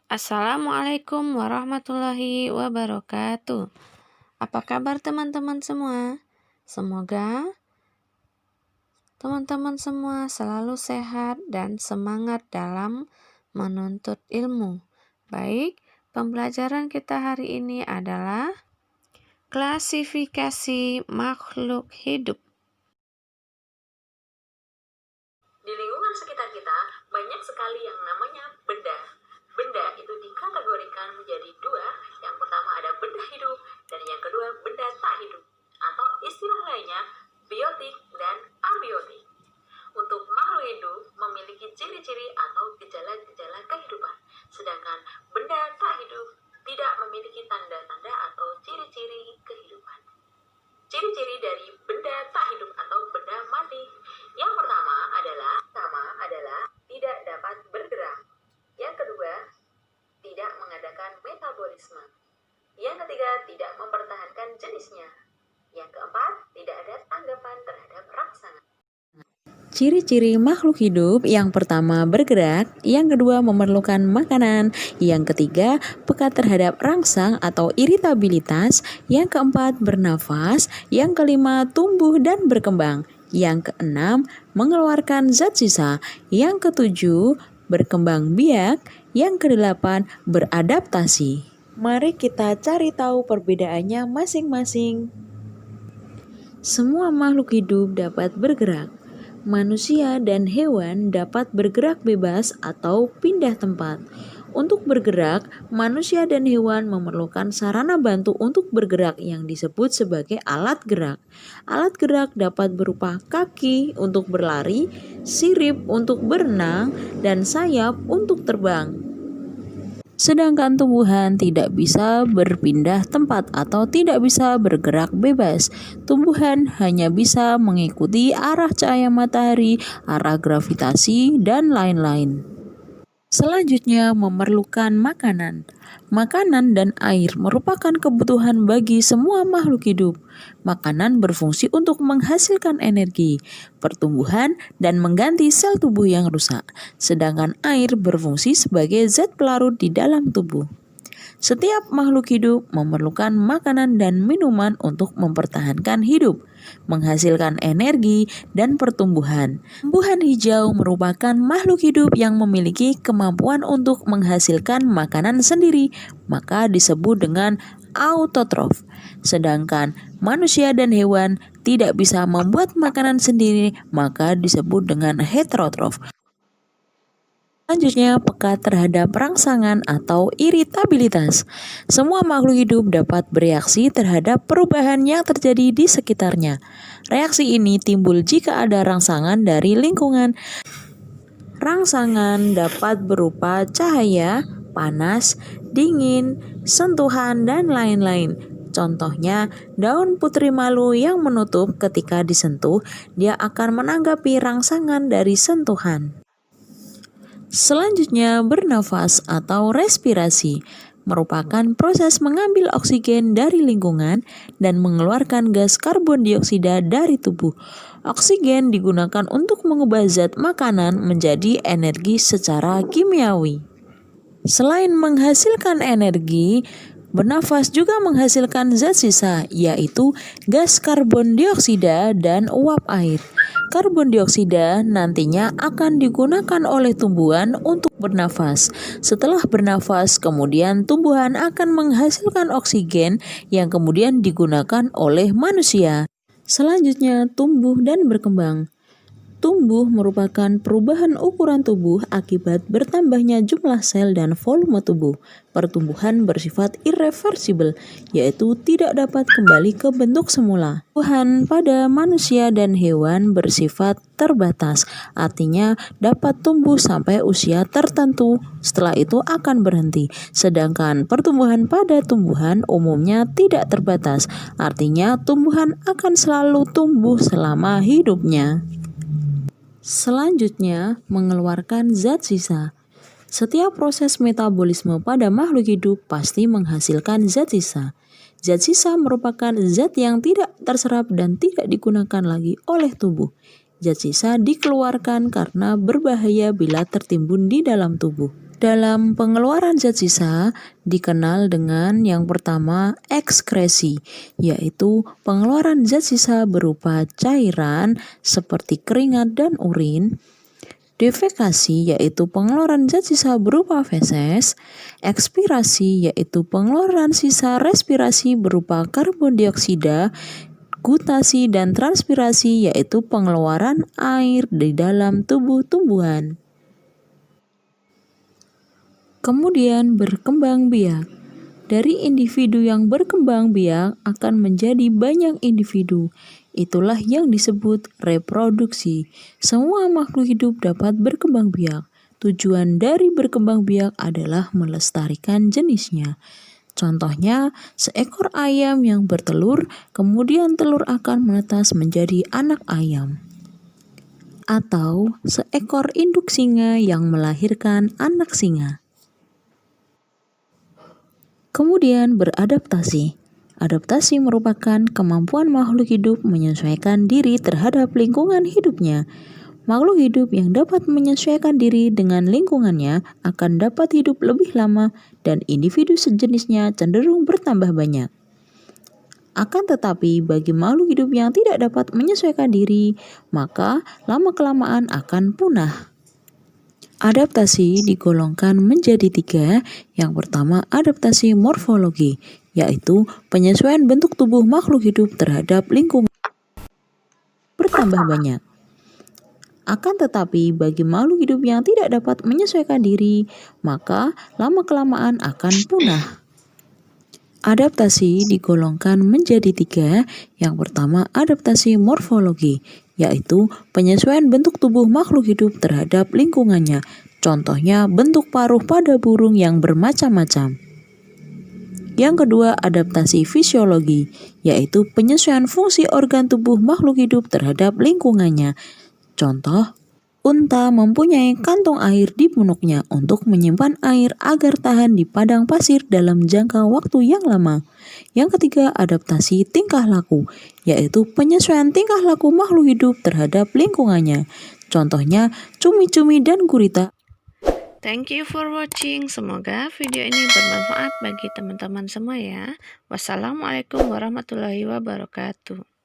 Assalamualaikum warahmatullahi wabarakatuh. Apa kabar teman-teman semua? Semoga teman-teman semua selalu sehat dan semangat dalam menuntut ilmu. Baik, pembelajaran kita hari ini adalah klasifikasi makhluk hidup. Di lingkungan sekitar kita, banyak sekali yang namanya benda. Benda itu dikategorikan menjadi dua. Yang pertama ada benda hidup, dan yang kedua benda tak hidup. Atau istilah lainnya, biotik dan abiotik. Untuk makhluk hidup memiliki ciri-ciri atau gejala-gejala kehidupan. Sedangkan benda tak hidup tidak memiliki tanda-tanda atau ciri-ciri kehidupan. Ciri-ciri dari benda tak hidup atau benda mati. Yang pertama adalah tidak dapat bergerak. Yang kedua, tidak mengadakan metabolisme. Yang ketiga, tidak mempertahankan jenisnya. Yang keempat, tidak ada tanggapan terhadap rangsangan. Ciri-ciri makhluk hidup: yang pertama bergerak, yang kedua memerlukan makanan, yang ketiga peka terhadap rangsang atau iritabilitas, yang keempat bernafas, yang kelima tumbuh dan berkembang, yang keenam mengeluarkan zat sisa, yang ketujuh berkembang biak, yang kedelapan beradaptasi. Mari kita cari tahu perbedaannya masing-masing. Semua makhluk hidup dapat bergerak. Manusia dan hewan dapat bergerak bebas atau pindah tempat. Untuk bergerak, manusia dan hewan memerlukan sarana bantu untuk bergerak yang disebut sebagai alat gerak. Alat gerak dapat berupa kaki untuk berlari, sirip untuk berenang, dan sayap untuk terbang. Sedangkan tumbuhan tidak bisa berpindah tempat atau tidak bisa bergerak bebas. Tumbuhan hanya bisa mengikuti arah cahaya matahari, arah gravitasi, dan lain-lain. Selanjutnya, memerlukan makanan. Makanan dan air merupakan kebutuhan bagi semua makhluk hidup. Makanan berfungsi untuk menghasilkan energi, pertumbuhan, dan mengganti sel tubuh yang rusak. Sedangkan air berfungsi sebagai zat pelarut di dalam tubuh. Setiap makhluk hidup memerlukan makanan dan minuman untuk mempertahankan hidup, menghasilkan energi, dan pertumbuhan. Tumbuhan hijau merupakan makhluk hidup yang memiliki kemampuan untuk menghasilkan makanan sendiri, maka disebut dengan autotrof. Sedangkan manusia dan hewan tidak bisa membuat makanan sendiri, maka disebut dengan heterotrof. Selanjutnya, peka terhadap rangsangan atau iritabilitas. Semua makhluk hidup dapat bereaksi terhadap perubahan yang terjadi di sekitarnya. Reaksi ini timbul jika ada rangsangan dari lingkungan. Rangsangan dapat berupa cahaya, panas, dingin, sentuhan, dan lain-lain. Contohnya, daun putri malu yang menutup ketika disentuh, dia akan menanggapi rangsangan dari sentuhan. Selanjutnya, bernafas atau respirasi merupakan proses mengambil oksigen dari lingkungan dan mengeluarkan gas karbon dioksida dari tubuh. Oksigen digunakan untuk mengubah zat makanan menjadi energi secara kimiawi. Selain menghasilkan energi, bernafas juga menghasilkan zat sisa, yaitu gas karbon dioksida dan uap air. Karbon dioksida nantinya akan digunakan oleh tumbuhan untuk bernafas. Setelah bernafas, kemudian tumbuhan akan menghasilkan oksigen yang kemudian digunakan oleh manusia. Selanjutnya, tumbuh dan berkembang. Tumbuh merupakan perubahan ukuran tubuh akibat bertambahnya jumlah sel dan volume tubuh. Pertumbuhan bersifat irreversibel, yaitu tidak dapat kembali ke bentuk semula. Pertumbuhan pada manusia dan hewan bersifat terbatas, artinya dapat tumbuh sampai usia tertentu, setelah itu akan berhenti. Sedangkan pertumbuhan pada tumbuhan umumnya tidak terbatas, artinya tumbuhan akan selalu tumbuh selama hidupnya. Selanjutnya, mengeluarkan zat sisa. Setiap proses metabolisme pada makhluk hidup pasti menghasilkan zat sisa. Zat sisa merupakan zat yang tidak terserap dan tidak digunakan lagi oleh tubuh. Zat sisa dikeluarkan karena berbahaya bila tertimbun di dalam tubuh. Dalam pengeluaran zat sisa dikenal dengan yang pertama ekskresi, yaitu pengeluaran zat sisa berupa cairan seperti keringat dan urin. Defekasi yaitu pengeluaran zat sisa berupa feses. Ekspirasi yaitu pengeluaran sisa respirasi berupa karbon dioksida. Gutasi dan transpirasi yaitu pengeluaran air di dalam tubuh tumbuhan. Kemudian berkembang biak. Dari individu yang berkembang biak akan menjadi banyak individu. Itulah yang disebut reproduksi. Semua makhluk hidup dapat berkembang biak. Tujuan dari berkembang biak adalah melestarikan jenisnya. Contohnya, seekor ayam yang bertelur, kemudian telur akan menetas menjadi anak ayam. Atau seekor induk singa yang melahirkan anak singa. Kemudian beradaptasi. Adaptasi merupakan kemampuan makhluk hidup menyesuaikan diri terhadap lingkungan hidupnya. Makhluk hidup yang dapat menyesuaikan diri dengan lingkungannya akan dapat hidup lebih lama dan individu sejenisnya cenderung bertambah banyak. Akan tetapi bagi makhluk hidup yang tidak dapat menyesuaikan diri, maka lama-kelamaan akan punah. Adaptasi digolongkan menjadi 3. Yang pertama adaptasi morfologi, yaitu penyesuaian bentuk tubuh makhluk hidup terhadap lingkungan bertambah banyak. Akan tetapi bagi makhluk hidup yang tidak dapat menyesuaikan diri, maka lama-kelamaan akan punah. Adaptasi digolongkan menjadi 3. Yang pertama adaptasi morfologi, yaitu penyesuaian bentuk tubuh makhluk hidup terhadap lingkungannya. Contohnya bentuk paruh pada burung yang bermacam-macam. Yang kedua adaptasi fisiologi, yaitu penyesuaian fungsi organ tubuh makhluk hidup terhadap lingkungannya. Contoh, unta mempunyai kantung air di punuknya untuk menyimpan air agar tahan di padang pasir dalam jangka waktu yang lama. Yang ketiga, adaptasi tingkah laku, yaitu penyesuaian tingkah laku makhluk hidup terhadap lingkungannya. Contohnya, cumi-cumi dan gurita. Thank you for watching. Semoga video ini bermanfaat bagi teman-teman semua ya. Wassalamualaikum warahmatullahi wabarakatuh.